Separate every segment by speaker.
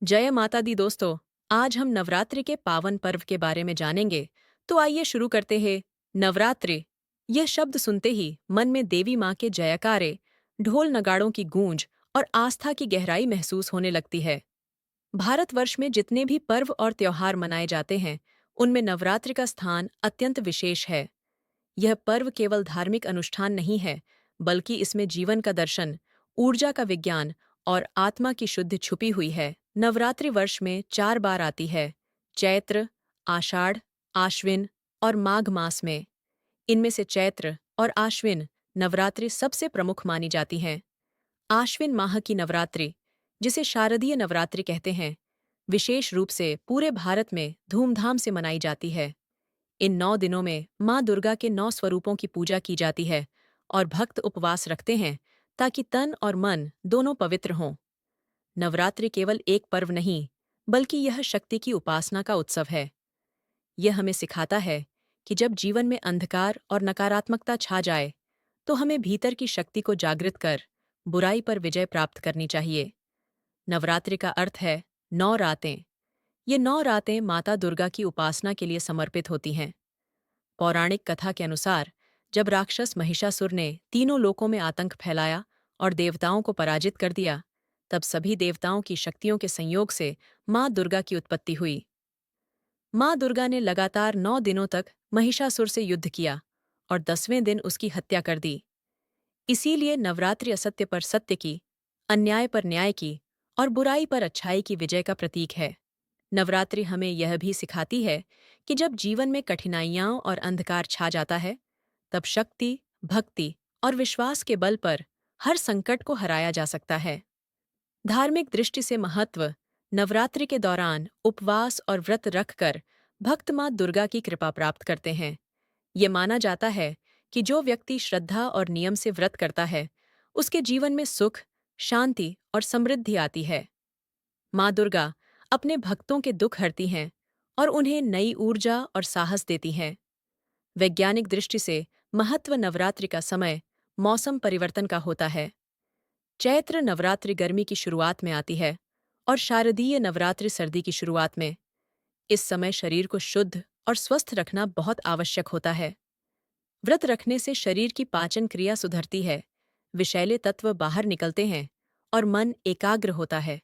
Speaker 1: जय माता दी दोस्तों। आज हम नवरात्रि के पावन पर्व के बारे में जानेंगे। तो आइए शुरू करते हैं। नवरात्रि, यह शब्द सुनते ही मन में देवी माँ के जयकारे, ढोल नगाड़ों की गूंज और आस्था की गहराई महसूस होने लगती है। भारतवर्ष में जितने भी पर्व और त्योहार मनाए जाते हैं, उनमें नवरात्रि का स्थान अत्यंत विशेष है। यह पर्व केवल धार्मिक अनुष्ठान नहीं है, बल्कि इसमें जीवन का दर्शन, ऊर्जा का विज्ञान और आत्मा की शुद्धि छुपी हुई है। नवरात्रि वर्ष में 4 बार आती है: चैत्र, आषाढ़, आश्विन और माघ मास में। इनमें से चैत्र और आश्विन नवरात्रि सबसे प्रमुख मानी जाती हैं। आश्विन माह की नवरात्रि, जिसे शारदीय नवरात्रि कहते हैं, विशेष रूप से पूरे भारत में धूमधाम से मनाई जाती है। इन 9 दिनों में माँ दुर्गा के 9 स्वरूपों की पूजा की जाती है और भक्त उपवास रखते हैं ताकि तन और मन दोनों पवित्र हों। नवरात्रि केवल एक पर्व नहीं, बल्कि यह शक्ति की उपासना का उत्सव है। यह हमें सिखाता है कि जब जीवन में अंधकार और नकारात्मकता छा जाए, तो हमें भीतर की शक्ति को जागृत कर बुराई पर विजय प्राप्त करनी चाहिए। नवरात्रि का अर्थ है 9 रातें। ये 9 रातें माता दुर्गा की उपासना के लिए समर्पित होती हैं। पौराणिक कथा के अनुसार, जब राक्षस महिषासुर ने तीनों लोकों में आतंक फैलाया और देवताओं को पराजित कर दिया, तब सभी देवताओं की शक्तियों के संयोग से माँ दुर्गा की उत्पत्ति हुई। माँ दुर्गा ने लगातार 9 दिनों तक महिषासुर से युद्ध किया और 10वें दिन उसकी हत्या कर दी। इसीलिए नवरात्रि असत्य पर सत्य की, अन्याय पर न्याय की और बुराई पर अच्छाई की विजय का प्रतीक है। नवरात्रि हमें यह भी सिखाती है कि जब जीवन में कठिनाइयां और अंधकार छा जाता है, तब शक्ति, भक्ति और विश्वास के बल पर हर संकट को हराया जा सकता है। धार्मिक दृष्टि से महत्व: नवरात्रि के दौरान उपवास और व्रत रखकर भक्त माँ दुर्गा की कृपा प्राप्त करते हैं। ये माना जाता है कि जो व्यक्ति श्रद्धा और नियम से व्रत करता है, उसके जीवन में सुख, शांति और समृद्धि आती है। माँ दुर्गा अपने भक्तों के दुख हरती हैं और उन्हें नई ऊर्जा और साहस देती हैं। वैज्ञानिक दृष्टि से महत्व: नवरात्रि का समय मौसम परिवर्तन का होता है। चैत्र नवरात्रि गर्मी की शुरुआत में आती है और शारदीय नवरात्रि सर्दी की शुरुआत में। इस समय शरीर को शुद्ध और स्वस्थ रखना बहुत आवश्यक होता है। व्रत रखने से शरीर की पाचन क्रिया सुधरती है, विषैले तत्व बाहर निकलते हैं और मन एकाग्र होता है।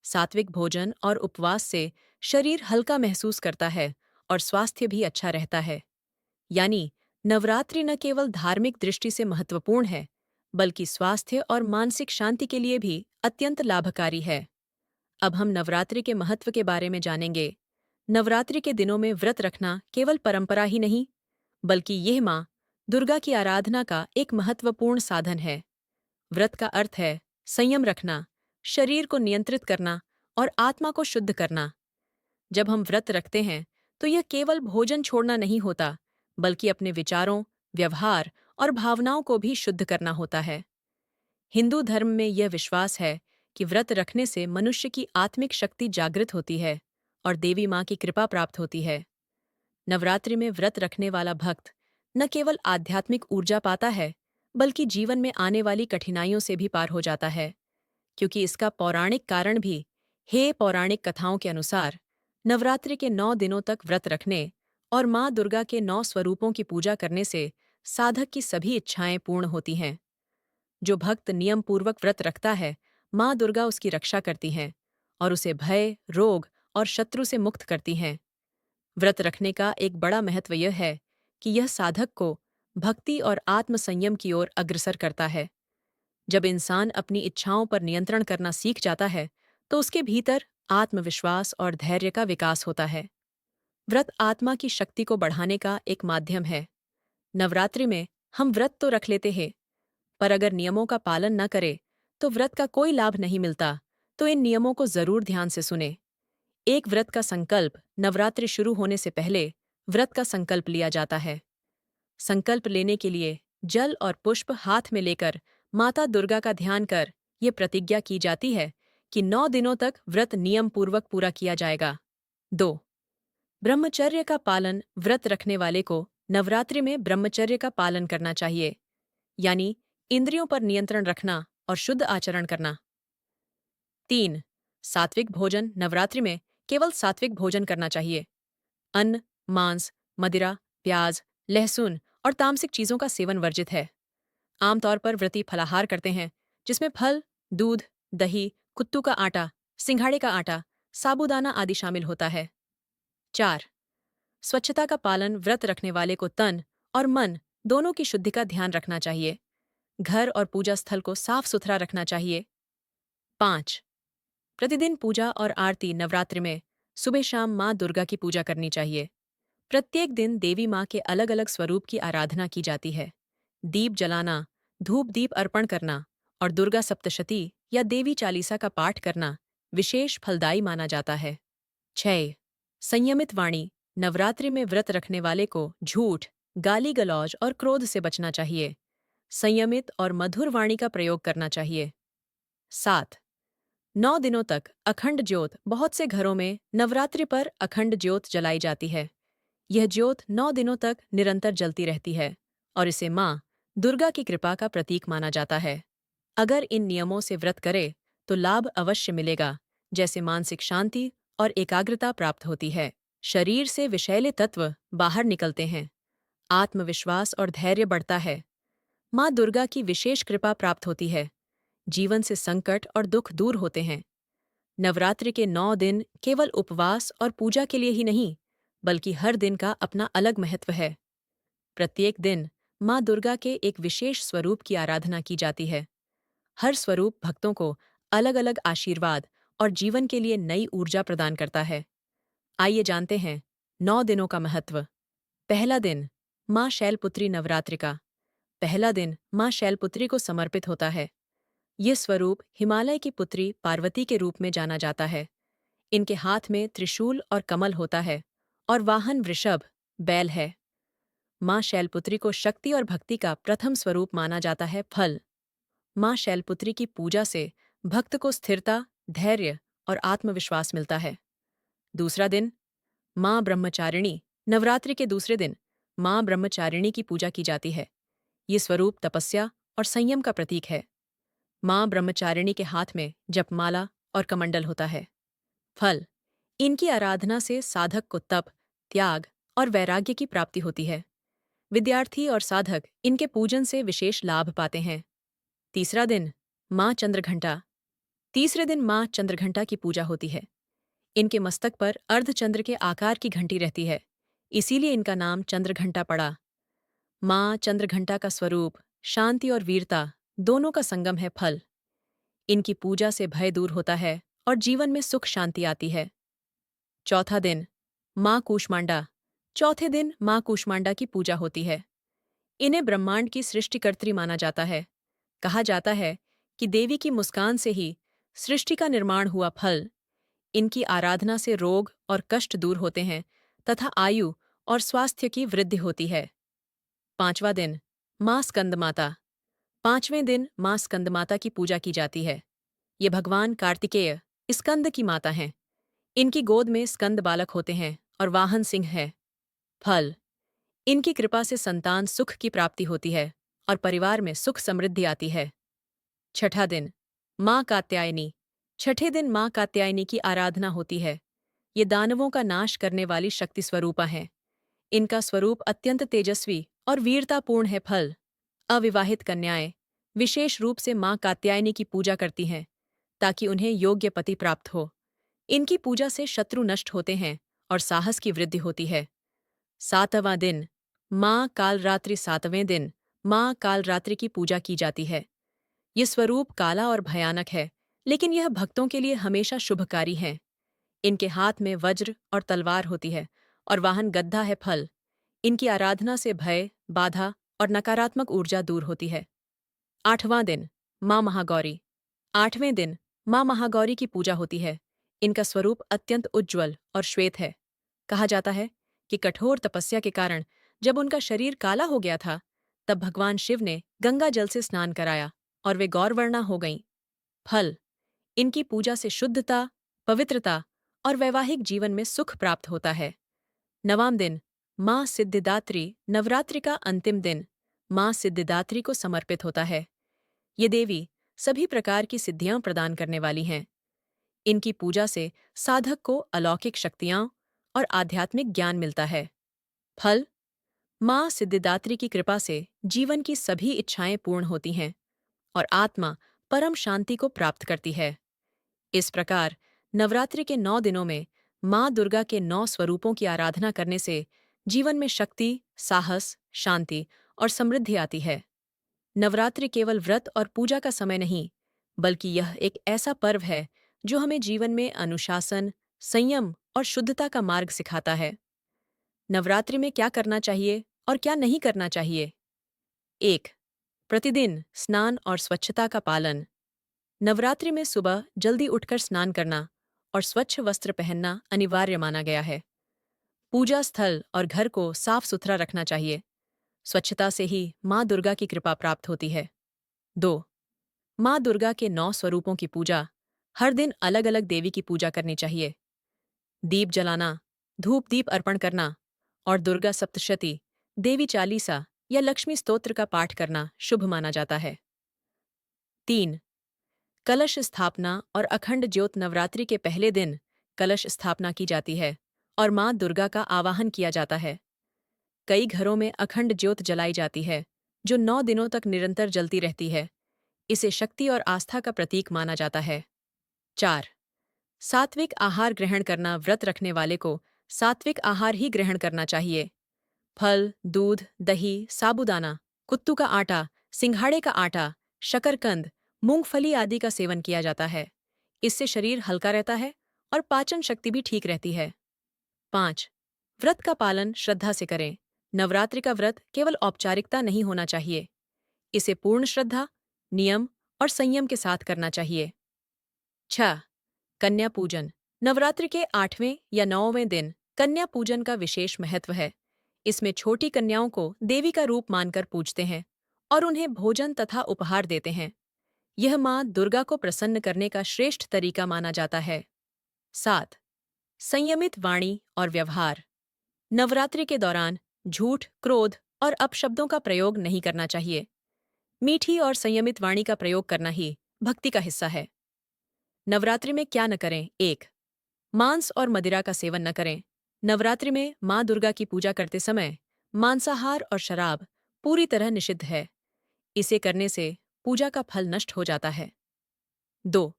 Speaker 1: सात्विक भोजन और उपवास से शरीर हल्का महसूस करता है और स्वास्थ्य भी अच्छा रहता है। यानी नवरात्रि न केवल धार्मिक दृष्टि से महत्वपूर्ण है, बल्कि स्वास्थ्य और मानसिक शांति के लिए भी अत्यंत लाभकारी है। अब हम नवरात्रि के महत्व के बारे में जानेंगे। नवरात्रि के दिनों में व्रत रखना केवल परंपरा ही नहीं, बल्कि यह माँ दुर्गा की आराधना का एक महत्वपूर्ण साधन है। व्रत का अर्थ है संयम रखना, शरीर को नियंत्रित करना और आत्मा को शुद्ध करना। जब हम व्रत रखते हैं, तो यह केवल भोजन छोड़ना नहीं होता, बल्कि अपने विचारों, व्यवहार और भावनाओं को भी शुद्ध करना होता है। हिंदू धर्म में यह विश्वास है कि व्रत रखने से मनुष्य की आत्मिक शक्ति जागृत होती है और देवी माँ की कृपा प्राप्त होती है। नवरात्रि में व्रत रखने वाला भक्त न केवल आध्यात्मिक ऊर्जा पाता है, बल्कि जीवन में आने वाली कठिनाइयों से भी पार हो जाता है, क्योंकि इसका पौराणिक कारण भी है। पौराणिक कथाओं के अनुसार, नवरात्रि के 9 दिनों तक व्रत रखने और माँ दुर्गा के 9 स्वरूपों की पूजा करने से साधक की सभी इच्छाएं पूर्ण होती हैं। जो भक्त नियम पूर्वक व्रत रखता है, माँ दुर्गा उसकी रक्षा करती हैं और उसे भय, रोग और शत्रु से मुक्त करती हैं। व्रत रखने का एक बड़ा महत्व यह है कि यह साधक को भक्ति और आत्मसंयम की ओर अग्रसर करता है। जब इंसान अपनी इच्छाओं पर नियंत्रण करना सीख जाता है, तो उसके भीतर आत्मविश्वास और धैर्य का विकास होता है। व्रत आत्मा की शक्ति को बढ़ाने का एक माध्यम है। नवरात्रि में हम व्रत तो रख लेते हैं, पर अगर नियमों का पालन न करें, तो व्रत का कोई लाभ नहीं मिलता। तो इन नियमों को जरूर ध्यान से सुने। एक व्रत का संकल्प: नवरात्रि शुरू होने से पहले व्रत का संकल्प लिया जाता है। संकल्प लेने के लिए जल और पुष्प हाथ में लेकर माता दुर्गा का ध्यान कर ये प्रतिज्ञा की जाती है कि 9 दिनों तक व्रत नियम पूर्वक पूरा किया जाएगा। 2. ब्रह्मचर्य का पालन: व्रत रखने वाले को नवरात्रि में ब्रह्मचर्य का पालन करना चाहिए, यानी इंद्रियों पर नियंत्रण रखना और शुद्ध आचरण करना। 3. सात्विक भोजन नवरात्रि में केवल सात्विक भोजन करना चाहिए। अन्न, मांस, मदिरा, प्याज, लहसुन और तामसिक चीजों का सेवन वर्जित है। आमतौर पर व्रती फलाहार करते हैं, जिसमें फल, दूध, दही, कुत्तू का आटा, सिंघाड़े का आटा, साबूदाना आदि शामिल होता है। 4. स्वच्छता का पालन व्रत रखने वाले को तन और मन दोनों की शुद्धि का ध्यान रखना चाहिए। घर और पूजा स्थल को साफ सुथरा रखना चाहिए। 5. प्रतिदिन पूजा और आरती नवरात्रि में सुबह शाम माँ दुर्गा की पूजा करनी चाहिए। प्रत्येक दिन देवी माँ के अलग अलग स्वरूप की आराधना की जाती है। दीप जलाना, धूप दीप अर्पण करना और दुर्गा सप्तशती या देवी चालीसा का पाठ करना विशेष फलदायी माना जाता है। 6. संयमित वाणी नवरात्रि में व्रत रखने वाले को झूठ, गाली गलौज और क्रोध से बचना चाहिए। संयमित और मधुर वाणी का प्रयोग करना चाहिए। 7. 9 दिनों तक अखंड ज्योत बहुत से घरों में नवरात्रि पर अखंड ज्योत जलाई जाती है। यह ज्योत 9 दिनों तक निरंतर जलती रहती है और इसे माँ दुर्गा की कृपा का प्रतीक माना जाता है। अगर इन नियमों से व्रत करे तो लाभ अवश्य मिलेगा, जैसे मानसिक शांति और एकाग्रता प्राप्त होती है। शरीर से विषैले तत्व बाहर निकलते हैं। आत्मविश्वास और धैर्य बढ़ता है। माँ दुर्गा की विशेष कृपा प्राप्त होती है। जीवन से संकट और दुख दूर होते हैं। नवरात्रि के 9 दिन केवल उपवास और पूजा के लिए ही नहीं, बल्कि हर दिन का अपना अलग महत्व है। प्रत्येक दिन माँ दुर्गा के एक विशेष स्वरूप की आराधना की जाती है। हर स्वरूप भक्तों को अलग अलग आशीर्वाद और जीवन के लिए नई ऊर्जा प्रदान करता है। आइए जानते हैं 9 दिनों का महत्व। पहला दिन, माँ शैलपुत्री नवरात्रि का। पहला दिन माँ शैलपुत्री को समर्पित होता है। ये स्वरूप हिमालय की पुत्री पार्वती के रूप में जाना जाता है। इनके हाथ में त्रिशूल और कमल होता है और वाहन वृषभ, बैल है। माँ शैलपुत्री को शक्ति और भक्ति का प्रथम स्वरूप माना जाता है। फल, माँ शैलपुत्री की पूजा से भक्त को स्थिरता, धैर्य और आत्मविश्वास मिलता है। दूसरा दिन, माँ ब्रह्मचारिणी नवरात्रि के दूसरे दिन माँ ब्रह्मचारिणी की पूजा की जाती है। ये स्वरूप तपस्या और संयम का प्रतीक है। माँ ब्रह्मचारिणी के हाथ में जपमाला और कमंडल होता है। फल, इनकी आराधना से साधक को तप, त्याग और वैराग्य की प्राप्ति होती है। विद्यार्थी और साधक इनके पूजन से विशेष लाभ पाते हैं। तीसरा दिन, माँ चंद्रघंटा। तीसरे दिन माँ चंद्रघंटा की पूजा होती है। इनके मस्तक पर अर्धचंद्र के आकार की घंटी रहती है, इसीलिए इनका नाम चंद्रघंटा पड़ा। माँ चंद्रघंटा का स्वरूप शांति और वीरता दोनों का संगम है। फल, इनकी पूजा से भय दूर होता है और जीवन में सुख शांति आती है। चौथा दिन, माँ कूष्मांडा। चौथे दिन माँ कूष्मांडा की पूजा होती है। इन्हें ब्रह्मांड की सृष्टिकर्त्री माना जाता है। कहा जाता है कि देवी की मुस्कान से ही सृष्टि का निर्माण हुआ। फल, इनकी आराधना से रोग और कष्ट दूर होते हैं तथा आयु और स्वास्थ्य की वृद्धि होती है। पांचवा दिन, माँ स्कंदमाता। पांचवें दिन माँ स्कंदमाता की पूजा की जाती है। ये भगवान कार्तिकेय स्कंद की माता हैं। इनकी गोद में स्कंद बालक होते हैं और वाहन सिंह है। फल, इनकी कृपा से संतान सुख की प्राप्ति होती है और परिवार में सुख समृद्धि आती है। छठा दिन, माँ कात्यायनी। छठे दिन माँ कात्यायनी की आराधना होती है। ये दानवों का नाश करने वाली शक्ति स्वरूपा हैं। इनका स्वरूप अत्यंत तेजस्वी और वीरतापूर्ण है। फल, अविवाहित कन्याएं विशेष रूप से माँ कात्यायनी की पूजा करती हैं ताकि उन्हें योग्य पति प्राप्त हो। इनकी पूजा से शत्रु नष्ट होते हैं और साहस की वृद्धि होती है। सातवां दिन, माँ कालरात्रि। सातवें दिन माँ कालरात्रि की पूजा की जाती है। ये स्वरूप काला और भयानक है, लेकिन यह भक्तों के लिए हमेशा शुभकारी हैं। इनके हाथ में वज्र और तलवार होती है और वाहन गद्दा है। फल, इनकी आराधना से भय, बाधा और नकारात्मक ऊर्जा दूर होती है। आठवां दिन, माँ महागौरी। आठवें दिन माँ महागौरी की पूजा होती है। इनका स्वरूप अत्यंत उज्ज्वल और श्वेत है। कहा जाता है कि कठोर तपस्या के कारण जब उनका शरीर काला हो गया था, तब भगवान शिव ने गंगा जल से स्नान कराया और वे गौरवर्णा हो गईं। फल, इनकी पूजा से शुद्धता, पवित्रता और वैवाहिक जीवन में सुख प्राप्त होता है। नवाम दिन, माँ सिद्धिदात्री। नवरात्रि का अंतिम दिन माँ सिद्धिदात्री को समर्पित होता है। ये देवी सभी प्रकार की सिद्धियां प्रदान करने वाली हैं। इनकी पूजा से साधक को अलौकिक शक्तियाँ और आध्यात्मिक ज्ञान मिलता है। फल, माँ सिद्धिदात्री की कृपा से जीवन की सभी इच्छाएं पूर्ण होती हैं और आत्मा परम शांति को प्राप्त करती है। इस प्रकार नवरात्रि के 9 दिनों में माँ दुर्गा के 9 स्वरूपों की आराधना करने से जीवन में शक्ति, साहस, शांति और समृद्धि आती है। नवरात्रि केवल व्रत और पूजा का समय नहीं, बल्कि यह एक ऐसा पर्व है जो हमें जीवन में अनुशासन, संयम और शुद्धता का मार्ग सिखाता है। नवरात्रि में क्या करना चाहिए और क्या नहीं करना चाहिए? 1. प्रतिदिन स्नान और स्वच्छता का पालन। नवरात्रि में सुबह जल्दी उठकर स्नान करना और स्वच्छ वस्त्र पहनना अनिवार्य माना गया है। पूजा स्थल और घर को साफ सुथरा रखना चाहिए। स्वच्छता से ही माँ दुर्गा की कृपा प्राप्त होती है। 2. माँ दुर्गा के 9 स्वरूपों की पूजा। हर दिन अलग अलग देवी की पूजा करनी चाहिए। दीप जलाना, धूप दीप अर्पण करना और दुर्गा सप्तशती, देवी चालीसा या लक्ष्मी स्तोत्र का पाठ करना शुभ माना जाता है। 3. कलश स्थापना और अखंड ज्योत। नवरात्रि के पहले दिन कलश स्थापना की जाती है और माँ दुर्गा का आवाहन किया जाता है। कई घरों में अखंड ज्योत जलाई जाती है, जो 9 दिनों तक निरंतर जलती रहती है। इसे शक्ति और आस्था का प्रतीक माना जाता है। 4. सात्विक आहार ग्रहण करना। व्रत रखने वाले को सात्विक आहार ही ग्रहण करना चाहिए। फल, दूध, दही, साबूदाना, कुत्तू का आटा, सिंघाड़े का आटा, शकरकंद, मूंगफली आदि का सेवन किया जाता है। इससे शरीर हल्का रहता है और पाचन शक्ति भी ठीक रहती है। 5. व्रत का पालन श्रद्धा से करें। नवरात्रि का व्रत केवल औपचारिकता नहीं होना चाहिए। इसे पूर्ण श्रद्धा, नियम और संयम के साथ करना चाहिए। 6. कन्या पूजन। नवरात्रि के 8वें या 9वें दिन कन्या पूजन का विशेष महत्व है। इसमें छोटी कन्याओं को देवी का रूप मानकर पूजते हैं और उन्हें भोजन तथा उपहार देते हैं। यह माँ दुर्गा को प्रसन्न करने का श्रेष्ठ तरीका माना जाता है। 7. संयमित वाणी और व्यवहार। नवरात्रि के दौरान झूठ, क्रोध और अपशब्दों का प्रयोग नहीं करना चाहिए। मीठी और संयमित वाणी का प्रयोग करना ही भक्ति का हिस्सा है। नवरात्रि में क्या न करें? 1. मांस और मदिरा का सेवन न करें। नवरात्रि में माँ दुर्गा की पूजा करते समय मांसाहार और शराब पूरी तरह निषिद्ध है। इसे करने से पूजा का फल नष्ट हो जाता है। 2.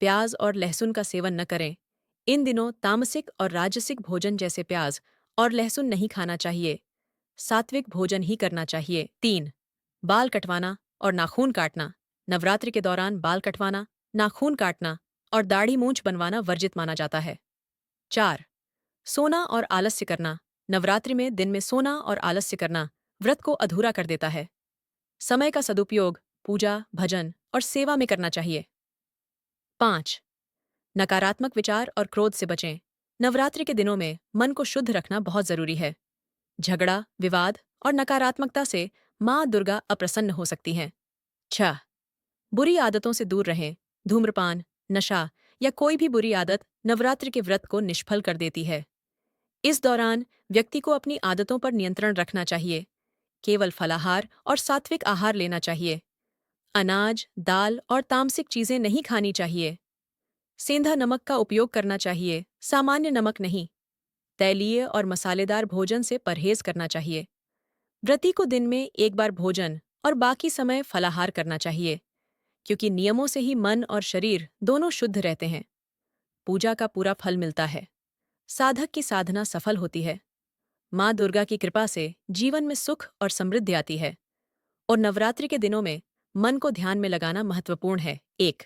Speaker 1: प्याज और लहसुन का सेवन न करें। इन दिनों तामसिक और राजसिक भोजन जैसे प्याज और लहसुन नहीं खाना चाहिए। सात्विक भोजन ही करना चाहिए। 3. बाल कटवाना और नाखून काटना। नवरात्रि के दौरान बाल कटवाना, नाखून काटना और दाढ़ी मूंछ बनवाना वर्जित माना जाता है। 4. सोना और आलस्य करना। नवरात्रि में दिन में सोना और आलस्य करना व्रत को अधूरा कर देता है। समय का सदुपयोग पूजा, भजन और सेवा में करना चाहिए। 5. नकारात्मक विचार और क्रोध से बचें। नवरात्रि के दिनों में मन को शुद्ध रखना बहुत जरूरी है। झगड़ा, विवाद और नकारात्मकता से माँ दुर्गा अप्रसन्न हो सकती हैं। 6. बुरी आदतों से दूर रहें। धूम्रपान, नशा या कोई भी बुरी आदत नवरात्रि के व्रत को निष्फल कर देती है। इस दौरान व्यक्ति को अपनी आदतों पर नियंत्रण रखना चाहिए। केवल फलाहार और सात्विक आहार लेना चाहिए। अनाज, दाल और तामसिक चीजें नहीं खानी चाहिए। सेंधा नमक का उपयोग करना चाहिए, सामान्य नमक नहीं। तैलीय और मसालेदार भोजन से परहेज करना चाहिए। व्रती को दिन में एक बार भोजन और बाकी समय फलाहार करना चाहिए, क्योंकि नियमों से ही मन और शरीर दोनों शुद्ध रहते हैं। पूजा का पूरा फल मिलता है। साधक की साधना सफल होती है। माँ दुर्गा की कृपा से जीवन में सुख और समृद्धि आती है। और नवरात्रि के दिनों में मन को ध्यान में लगाना महत्वपूर्ण है। 1.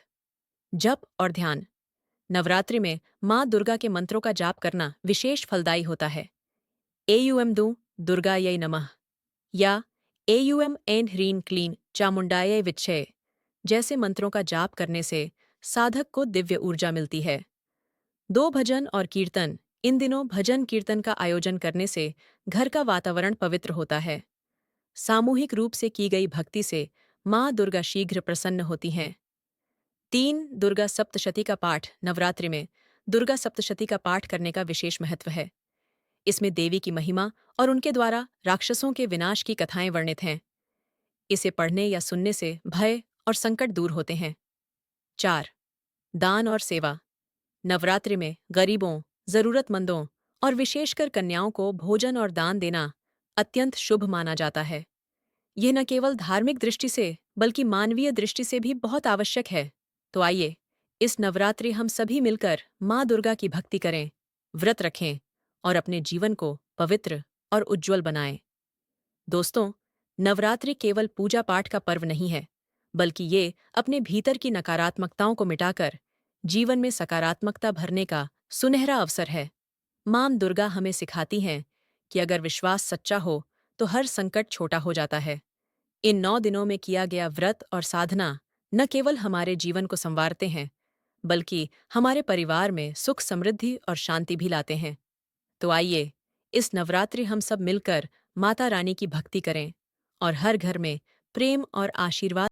Speaker 1: जप और ध्यान। नवरात्रि में माँ दुर्गा के मंत्रों का जाप करना विशेष फलदायी होता है। एयुएम दू दुर्गायै नमः या एयुएम एन ह्रीं क्लीं चामुंडायै विच्छय जैसे मंत्रों का जाप करने से साधक को दिव्य ऊर्जा मिलती है। 2. भजन और कीर्तन। इन दिनों भजन कीर्तन का आयोजन करने से घर का वातावरण पवित्र होता है। सामूहिक रूप से की गई भक्ति से माँ दुर्गा शीघ्र प्रसन्न होती हैं। 3. दुर्गा सप्तशती का पाठ। नवरात्रि में दुर्गा सप्तशती का पाठ करने का विशेष महत्व है। इसमें देवी की महिमा और उनके द्वारा राक्षसों के विनाश की कथाएं वर्णित हैं। इसे पढ़ने या सुनने से भय और संकट दूर होते हैं। 4. दान और सेवा। नवरात्रि में गरीबों, जरूरतमंदों और विशेषकर कन्याओं को भोजन और दान देना अत्यंत शुभ माना जाता है। यह न केवल धार्मिक दृष्टि से बल्कि मानवीय दृष्टि से भी बहुत आवश्यक है। तो आइए, इस नवरात्रि हम सभी मिलकर माँ दुर्गा की भक्ति करें, व्रत रखें और अपने जीवन को पवित्र और उज्ज्वल बनाएं। दोस्तों, नवरात्रि केवल पूजा पाठ का पर्व नहीं है, बल्कि ये अपने भीतर की नकारात्मकताओं को मिटाकर जीवन में सकारात्मकता भरने का सुनहरा अवसर है। मां दुर्गा हमें सिखाती हैं कि अगर विश्वास सच्चा हो तो हर संकट छोटा हो जाता है। इन 9 दिनों में किया गया व्रत और साधना न केवल हमारे जीवन को संवारते हैं, बल्कि हमारे परिवार में सुख समृद्धि और शांति भी लाते हैं। तो आइए, इस नवरात्रि हम सब मिलकर माता रानी की भक्ति करें और हर घर में प्रेम और आशीर्वाद